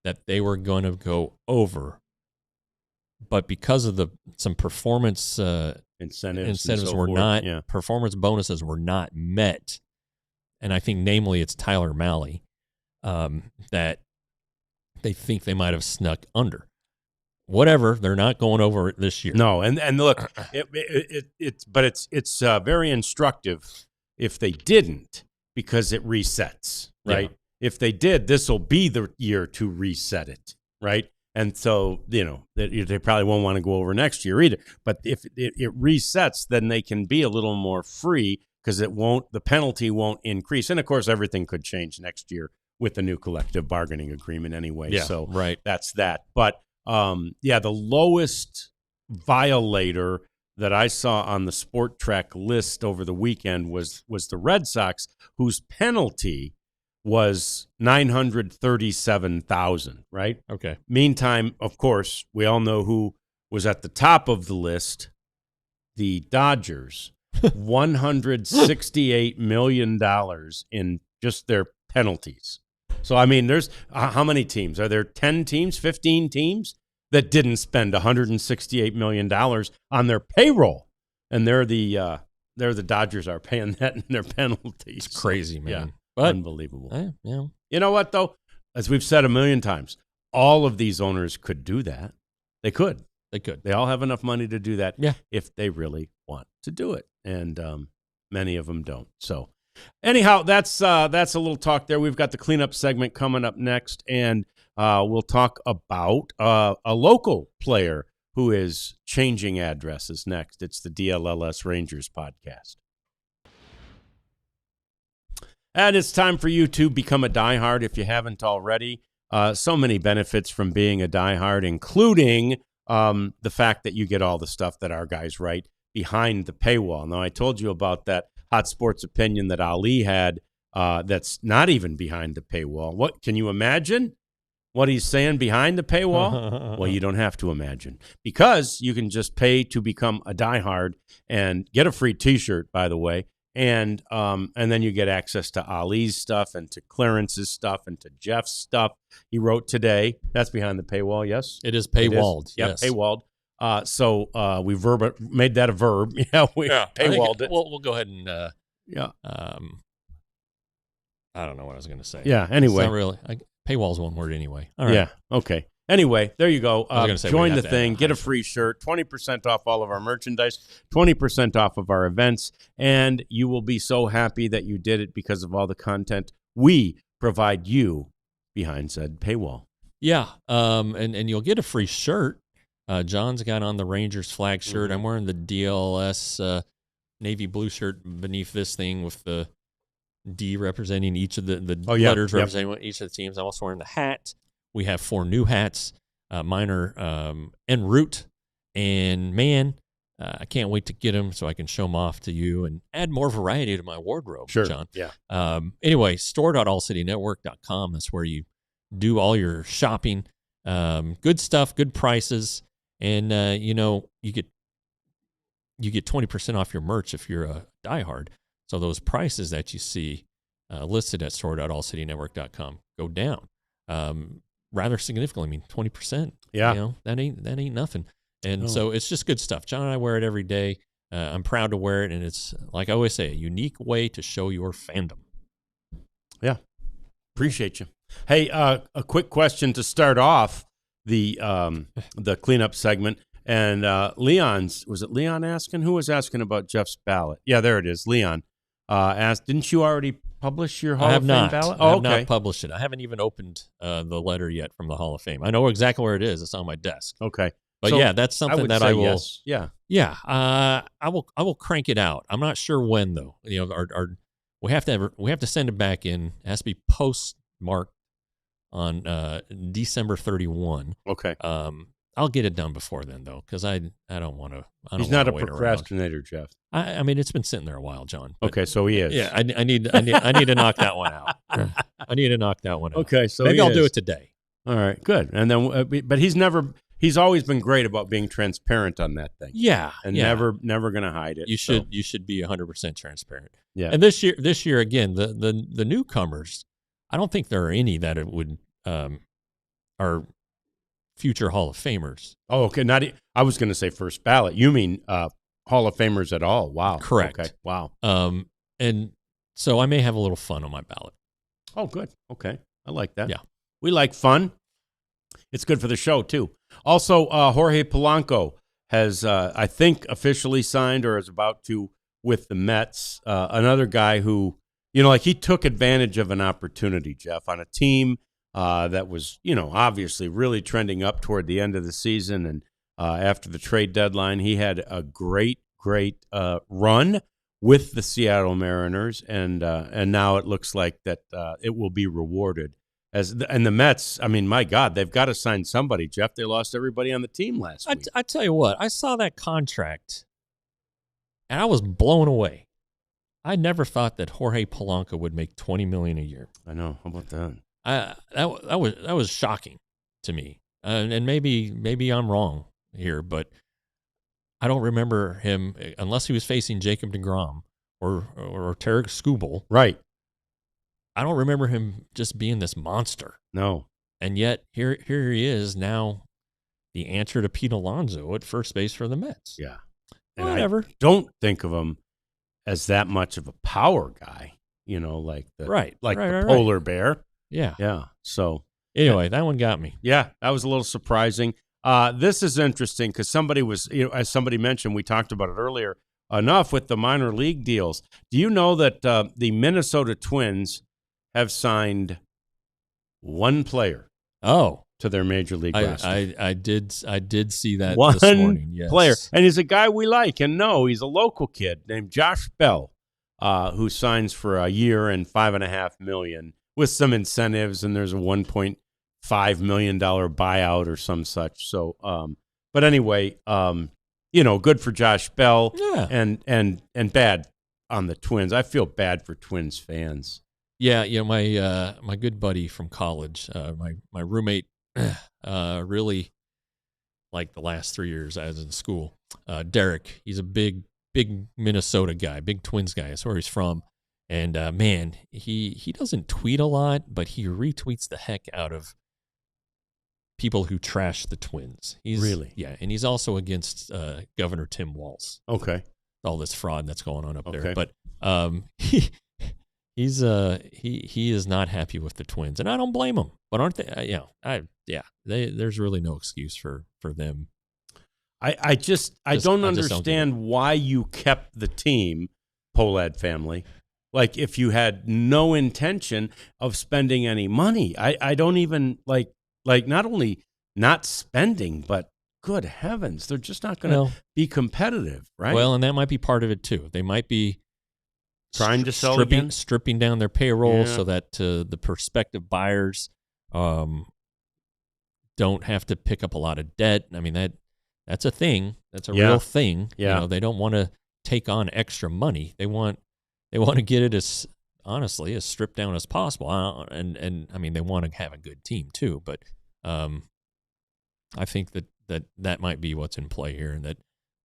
that they were going to go over, but because of some performance incentives were not performance bonuses were not met, and I think namely it's Tyler Mahle that they think they might have snuck under. Whatever, they're not going over it this year. No, and look, it's very instructive if they didn't, because it resets, right? Yeah. If they did, this will be the year to reset it, right? And so they probably won't want to go over next year either. But if it resets, then they can be a little more free because the penalty won't increase, and of course everything could change next year with the new collective bargaining agreement anyway. Yeah, so right. That's that, but. The lowest violator that I saw on the Sport Track list over the weekend was the Red Sox, whose penalty was $937,000, right? Okay. Meantime, of course, we all know who was at the top of the list, the Dodgers, $168 million in just their penalties. So, I mean, there's how many teams? Are there 10 teams, 15 teams that didn't spend $168 million on their payroll? And they're the Dodgers are paying that in their penalties. It's crazy, man. Yeah, but, unbelievable. Yeah. You know what, though? As we've said a million times, all of these owners could do that. They could. They all have enough money to do that if they really want to do it. And many of them don't. So. Anyhow, that's a little talk there. We've got the cleanup segment coming up next, and we'll talk about a local player who is changing addresses next. It's the DLLS Rangers podcast. And it's time for you to become a diehard if you haven't already. So many benefits from being a diehard, including the fact that you get all the stuff that our guys write behind the paywall. Now, I told you about that Hot Sports opinion that Ali had that's not even behind the paywall. What can you imagine what he's saying behind the paywall? Well, you don't have to imagine, because you can just pay to become a diehard and get a free T-shirt, by the way. And then you get access to Ali's stuff and to Clarence's stuff and to Jeff's stuff he wrote today. That's behind the paywall, yes? It is paywalled. Yeah, yes. paywalled. So we made that a verb. Yeah, we paywalled it. We'll go ahead and yeah. I don't know what I was going to say. Yeah. Anyway, it's not really. Paywall's one word anyway. All right. Yeah. Okay. Anyway, there you go. Join the thing. Get a hyphen. free shirt. 20% off all of our merchandise. 20% off of our events, and you will be so happy that you did it because of all the content we provide you behind said paywall. Yeah. And you'll get a free shirt. John's got on the Rangers flag shirt. I'm wearing the DLLS navy blue shirt beneath this thing with the D representing each of the letters representing each of the teams. I'm also wearing the hat. We have 4 new hats. Mine are en route. And, man, I can't wait to get them so I can show them off to you and add more variety to my wardrobe, John. Yeah. Anyway, store.allcitynetwork.com. That's where you do all your shopping. Good stuff, good prices. And, you get 20% off your merch if you're a diehard. So those prices that you see listed at store.allcitynetwork.com go down rather significantly. I mean, 20%. Yeah, that ain't nothing. And so it's just good stuff. John and I wear it every day. I'm proud to wear it, and it's, like I always say, a unique way to show your fandom. Yeah, appreciate you. Hey, a quick question to start off the cleanup segment. And was it Leon asking? Who was asking about Jeff's ballot? Yeah, there it is. Leon asked, didn't you already publish your Hall of Fame ballot? I have not published it. I haven't even opened the letter yet from the Hall of Fame. I know exactly where it is. It's on my desk. Okay. But so yeah, that's something that I will. Yes. Yeah. Yeah. I will crank it out. I'm not sure when though. We have to send it back in. It has to be postmarked on December 31. Okay. I'll get it done before then, though, because I don't want to. He's not a procrastinator, Jeff. I mean, it's been sitting there a while, John. Okay, so he is. Yeah, I need to knock that one out. I need to knock that one out. Okay, so maybe I'll do it today. All right, good. And then, but he's always been great about being transparent on that thing. Yeah, and never going to hide it. You should be 100% transparent. Yeah. And this year again, the newcomers, I don't think there are any that it would are future Hall of Famers. Oh, okay. I was going to say first ballot. You mean Hall of Famers at all? Wow. Correct. Okay. Wow. And so I may have a little fun on my ballot. Oh, good. Okay. I like that. Yeah. We like fun. It's good for the show, too. Also, Jorge Polanco has, I think, officially signed or is about to with the Mets. Another guy who, he took advantage of an opportunity, Jeff, on a team that was, obviously really trending up toward the end of the season. And after the trade deadline, he had a great run with the Seattle Mariners. And now it looks like that it will be rewarded. And the Mets, I mean, my God, they've got to sign somebody, Jeff. They lost everybody on the team last week. I tell you what, I saw that contract, and I was blown away. I never thought that Jorge Polanco would make $20 million a year. I know. How about that? That was shocking to me, and maybe I'm wrong here, but I don't remember him unless he was facing Jacob deGrom or Tarek Skubal. Right. I don't remember him just being this monster. No. And yet here he is now, the answer to Pete Alonso at first base for the Mets. Yeah. And whatever. I don't think of him as that much of a power guy, like the polar bear. Yeah. Yeah. So anyway, that one got me. Yeah, that was a little surprising. This is interesting because somebody was, as somebody mentioned, we talked about it earlier enough with the minor league deals. Do you know that the Minnesota Twins have signed one player? Oh. to their major league roster. I did see that One this morning. Yes. player, and he's a guy we like and know. He's a local kid named Josh Bell, who signs for a year and $5.5 million with some incentives, and there's a $1.5 million buyout or some such. So, but anyway, good for Josh Bell. Yeah. and bad on the Twins. I feel bad for Twins fans. Yeah, my good buddy from college, my roommate, really like the last 3 years I was in school. Derek, he's a big Minnesota guy, big Twins guy. That's where he's from. And man, he doesn't tweet a lot, but he retweets the heck out of people who trash the Twins. Really? Yeah, and he's also against Governor Tim Walz. Okay. All this fraud that's going on up Okay. there. But he is not happy with the Twins, and I don't blame him. But aren't they? There's really no excuse for them. I don't understand why you kept the team, Pohlad family. Like, if you had no intention of spending any money, I don't even like not only not spending, but good heavens, they're just not going to be competitive, right? Well, and that might be part of it too. They might be trying to sell again? stripping down their payroll so that the prospective buyers don't have to pick up a lot of debt. I mean, that's a thing. That's a real thing. Yeah. They don't want to take on extra money. They want to get it as honestly as stripped down as possible. And I mean, they want to have a good team too. But I think that might be what's in play here, and that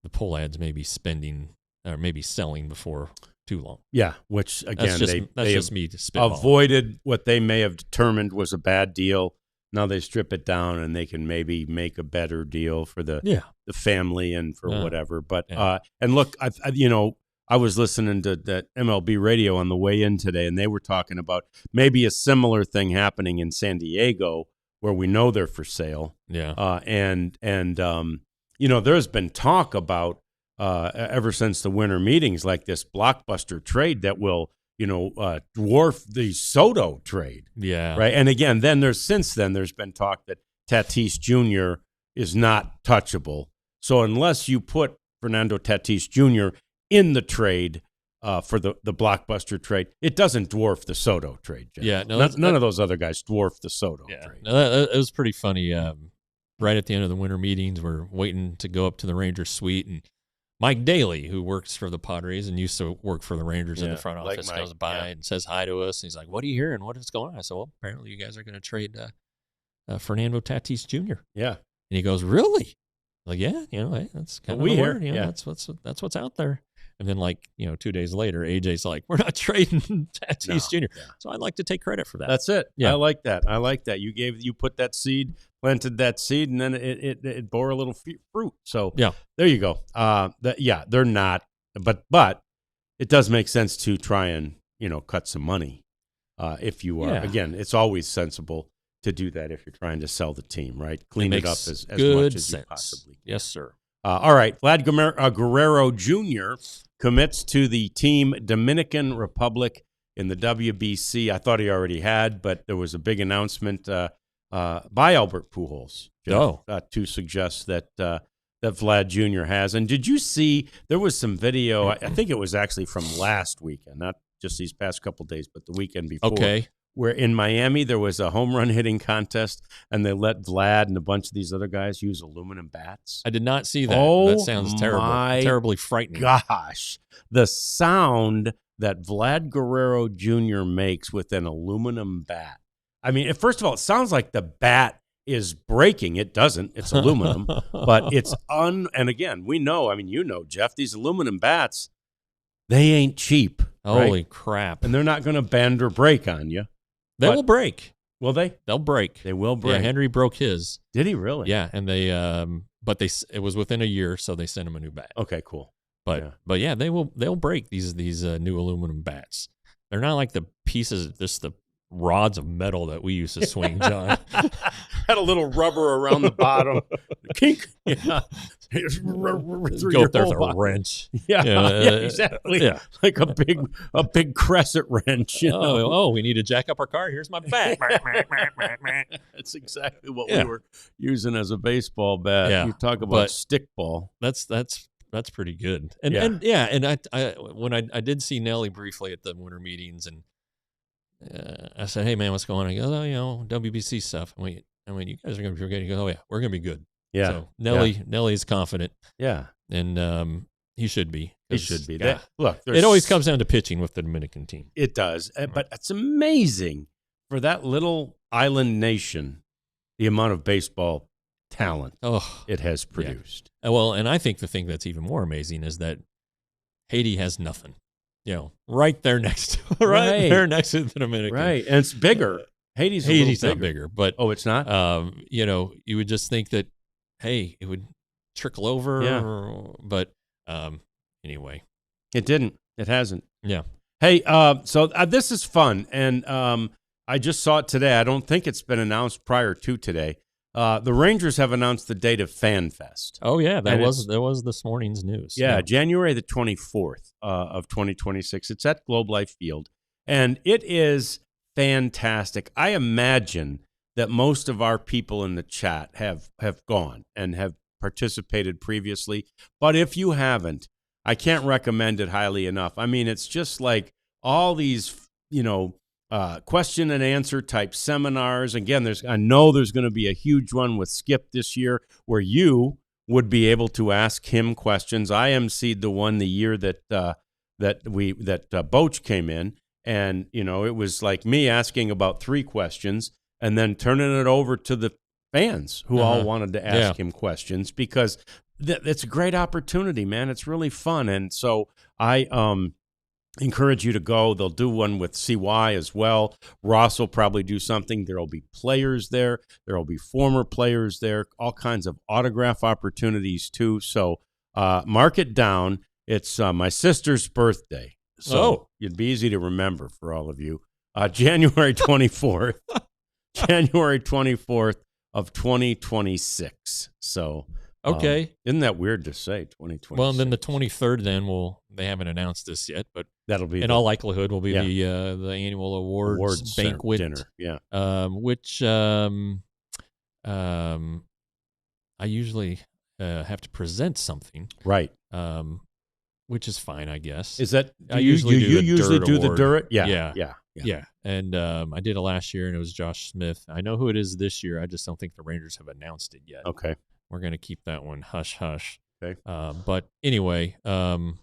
the Pohlads may be spending or maybe selling before too long. Yeah, which again, that's just me spitballing. Avoided what they may have determined was a bad deal. Now they strip it down and they can maybe make a better deal for the family and for whatever. But and look, I was listening to that MLB radio on the way in today, and they were talking about maybe a similar thing happening in San Diego, where we know they're for sale. Yeah. There's been talk about ever since the winter meetings, like this blockbuster trade that will, dwarf the Soto trade. Yeah. Right. And again, there's been talk that Tatis Jr. is not touchable. So unless you put Fernando Tatis Jr. in the trade for the blockbuster trade, it doesn't dwarf the Soto trade. Jeff. Yeah. No, none of those other guys dwarf the Soto trade. No, it was pretty funny. Right at the end of the winter meetings, we're waiting to go up to the Rangers suite, and Mike Daly, who works for the Padres and used to work for the Rangers in the front office, goes by and says hi to us. And he's like, "What are you hearing? What is going on?" I said, "Well, apparently you guys are going to trade Fernando Tatis Jr." Yeah. And he goes, "Really?" Like, yeah, hey, that's kind of weird. That's what's out there. And then, 2 days later, AJ's like, "We're not trading Tatis Jr." Yeah. So I'd like to take credit for that. That's it. Yeah. I like that. You put that seed, planted that seed, and then it bore a little fruit. So there you go. They're not, but it does make sense to try and cut some money if you are. Again, it's always sensible to do that if you're trying to sell the team, right? Clean it up as much as you possibly can. Yes, sir. All right, Vlad Guerrero Jr. commits to the Team Dominican Republic in the WBC. I thought he already had, but there was a big announcement by Albert Pujols to suggest that Vlad Jr. has. And did you see there was some video? I think it was actually from last weekend, not just these past couple days, but the weekend before. Okay. Where in Miami there was a home run hitting contest, and they let Vlad and a bunch of these other guys use aluminum bats. I did not see that. Oh, that sounds terrible. Terribly frightening. Gosh, the sound that Vlad Guerrero Jr. makes with an aluminum bat. I mean, first of all, it sounds like the bat is breaking. It doesn't. It's aluminum, but it's and again, we know. I mean, Jeff, these aluminum bats, they ain't cheap. Holy crap! And they're not going to bend or break on you. They will break. Will they? They'll break. They will break. Yeah, Henry broke his. Did he really? Yeah, and they it was within a year, so they sent him a new bat. Okay, cool. But they'll break these new aluminum bats. They're not like the pieces, just the rods of metal that we used to swing, John. Had a little rubber around the bottom. Kink. Yeah. through Go your up there whole with a body. wrench. Yeah, Yeah, yeah, exactly. Yeah. Like a big crescent wrench. You know? Oh, we need to jack up our car. Here's my bat. That's exactly what we Yeah. were using as a baseball bat. Yeah, You talk about but- stickball. That's pretty good. And Yeah. and I when I did see Nelly briefly at the winter meetings, and I said, "Hey man, what's going on?" He goes, "Oh, WBC stuff." I went, "You guys are going to be good." He goes, "Oh yeah, we're going to be good." Yeah. So Nelly's confident, Yeah. and he should be. It 'cause, should be. yeah, Look, it always comes down to pitching with the Dominican team. It does. But it's amazing for that little island nation, the amount of baseball talent it has produced. Well, and I think the thing that's even more amazing is that Haiti has nothing. Right there next to the Dominican. Right. And it's bigger. Haiti's not bigger, but oh, it's not? you would just think that, hey, it would trickle over. Yeah. But anyway. It didn't. It hasn't. Yeah. Hey, so this is fun. And I just saw it today. I don't think it's been announced prior to today. The Rangers have announced the date of FanFest. Oh, yeah. That was this morning's news. Yeah, January the 24th of 2026. It's at Globe Life Field. And it is fantastic. I imagine that most of our people in the chat have gone and have participated previously. But if you haven't, I can't recommend it highly enough. I mean, it's just like all these, question and answer type seminars. Again, I know there's going to be a huge one with Skip this year where you would be able to ask him questions. I emceed the one the year that Boach came in, and it was like me asking about 3 questions and then turning it over to the fans who all wanted to ask him questions, because it's a great opportunity, man. It's really fun, and so I encourage you to go. They'll do one with CY as well. Ross will probably do something. There will be players there. There will be former players there. All kinds of autograph opportunities too. So mark it down. It's my sister's birthday, so it'd be easy to remember for all of you. January 24th, January 24th of 2026. So. Okay. Isn't that weird to say, 2026? Well, and then the 23rd, they haven't announced this yet, but that'll be all likelihood will be the annual awards banquet dinner. Yeah. Which I usually have to present something. Right. Which is fine, I guess. Is that I usually do the Durrett? Yeah. Yeah. And I did it last year, and it was Josh Smith. I know who it is this year. I just don't think the Rangers have announced it yet. Okay. We're going to keep that one hush hush. Okay. But anyway, so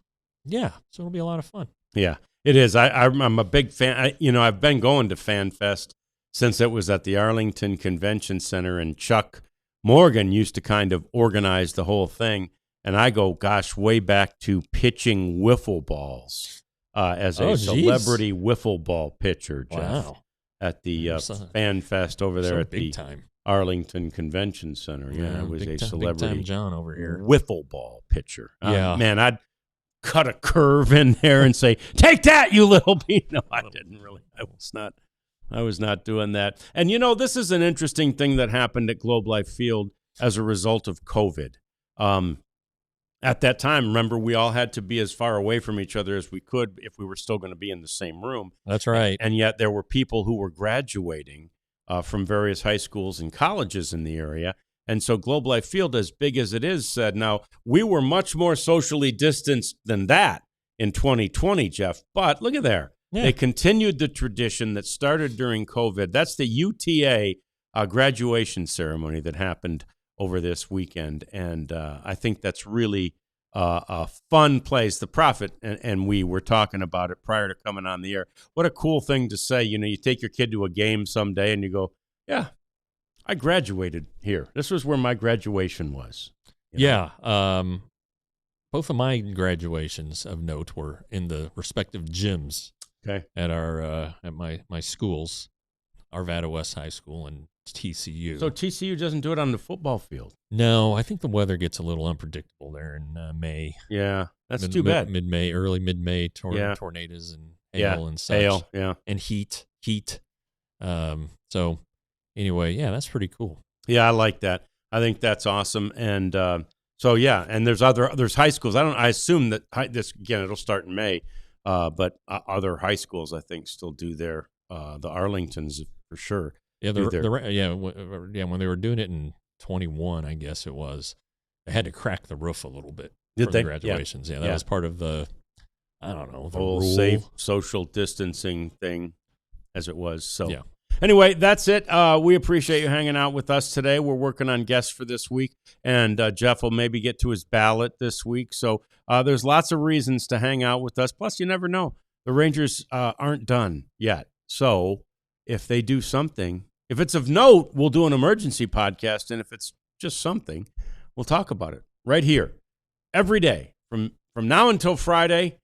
it'll be a lot of fun. Yeah, it is. I'm a big fan. I've been going to FanFest since it was at the Arlington Convention Center, and Chuck Morgan used to kind of organize the whole thing. And I go, way back to pitching wiffle balls as a celebrity wiffle ball pitcher, Jeff. Wow. At the FanFest over there at big the time. Arlington Convention Center. Yeah, it was a celebrity big time John over here. Wiffle ball pitcher. Yeah. Man, I'd cut a curve in there and say, "Take that, you little bee." No, I didn't really. I was not doing that. And this is an interesting thing that happened at Globe Life Field as a result of COVID. At that time, remember, we all had to be as far away from each other as we could if we were still going to be in the same room. That's right. And yet there were people who were graduating from various high schools and colleges in the area. And so Globe Life Field, as big as it is, said, now, we were much more socially distanced than that in 2020, Jeff. But look at there. Yeah. They continued the tradition that started during COVID. That's the UTA graduation ceremony that happened over this weekend. And I think that's really a fun place. The Prophet and we were talking about it prior to coming on the air. What a cool thing to say. You take your kid to a game someday and you go, yeah, I graduated here. This was where my graduation was. Yeah. Both of my graduations of note were in the respective gyms. Okay. At at my schools, Arvada West High School and TCU. So TCU doesn't do it on the football field? No, I think the weather gets a little unpredictable there in May. Yeah, that's too bad. Early mid-May, tornadoes and hail and such. Hail, yeah. And heat. So anyway, yeah, that's pretty cool. Yeah, I like that. I think that's awesome. And So yeah, and there's high schools. I assume that this again it'll start in May, but other high schools I think still do their the Arlingtons for sure. Yeah, when they were doing it in 21, I guess it was, they had to crack the roof a little bit for the graduations. Yeah, that was part of the, I don't know, the whole rule. safe social distancing thing, as it was. So yeah. Anyway, that's it. We appreciate you hanging out with us today. We're working on guests for this week, and Jeff will maybe get to his ballot this week. So there's lots of reasons to hang out with us. Plus, you never know. The Rangers aren't done yet. So if they do something, if it's of note, we'll do an emergency podcast. And if it's just something, we'll talk about it right here every day from now until Friday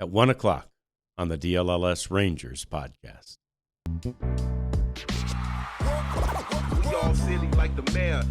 at 1 o'clock on the DLLS Rangers podcast. We all silly like the mayor.